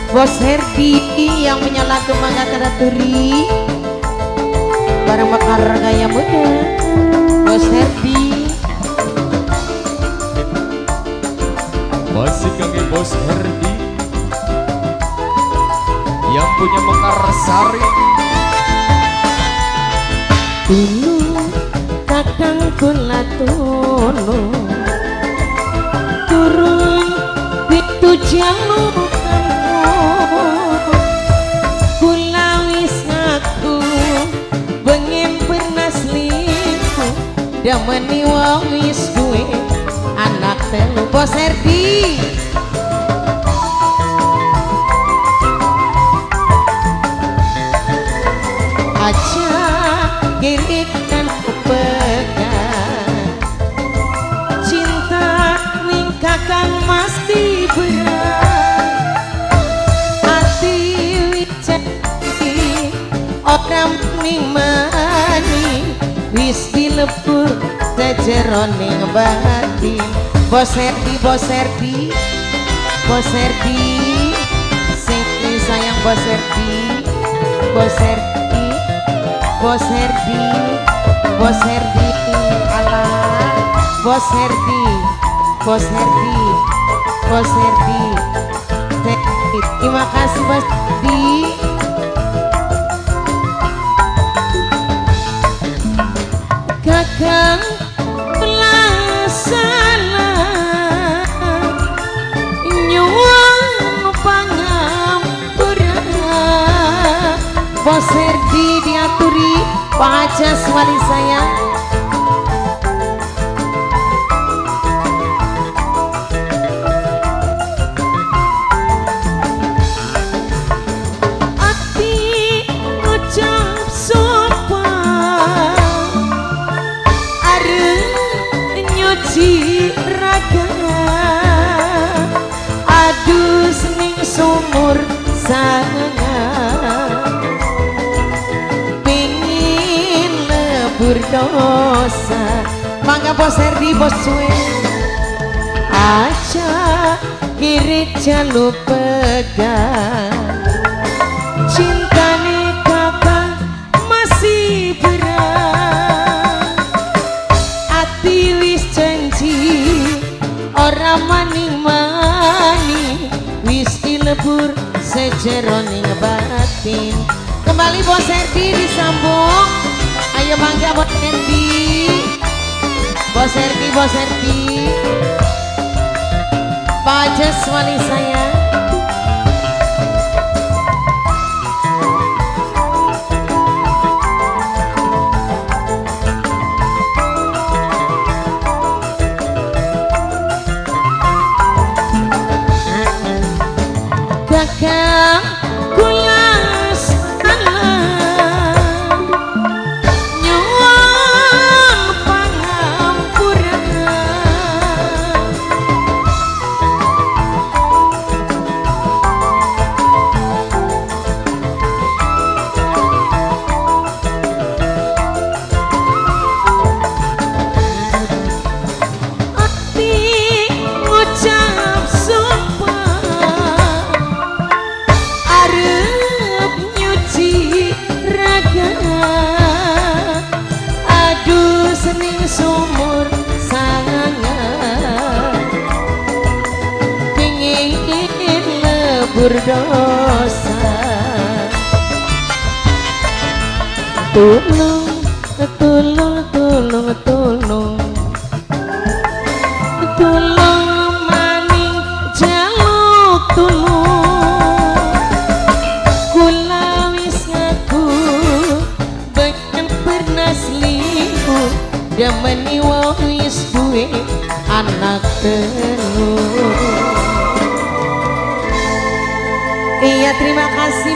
Bos Herdi yang menyala kemangga teraturi bareng bakar gaya muda. Bos Herdi masih kami Bos Herdi yang punya Mekar Sari. dulu kadang kula tolong turun itu jalur kula wis ngaku pengen pernah selingkuh damani wong wis duwe anak telu. Bos Herdi aja girik dan pegang cinta ning kakang mesti berat hati wicati orang ning mani wis dilebur sejeroning batin. Bos Herdi, Bos Herdi, Bos Herdi sing sayang Bos Herdi, Bos Herdi, Bos Herdi, Bos Herdi, alah Bos Herdi, Bos Herdi, Bos Herdi. Terima kasih Bos Herdi. Kakang pelasana nyuwun pangampura. Bos Herdi diaturi Pak Ajas wali sayang. Ati ngucap sopan arep nyuci raga adus ning sumur sangat pingin lebur dosa. Mangga Bos Herdi, Bos Suwe aja kirit jaluk pegang cintane kakang masih berat ati wis janji ora maning-maning wis dilebur sejeroning batin. Kembali Bos Herdi disambung. Ayo mangga Bos Herdi, Bos Herdi, Bos Herdi, Pak Ajas wali sayang. Kakang kulas alam nyuwun pangampura. Ati ngucap sumpah arep nyuci raga aduh sening sumur sangat pingin lebur dosa. Tolong, tolong, tolong, tolong, tolong maning jaluk tulung. Kula wis ngaku pengen pernah selingkuh damani wong wis duwe anak telu. Iya, terima kasih.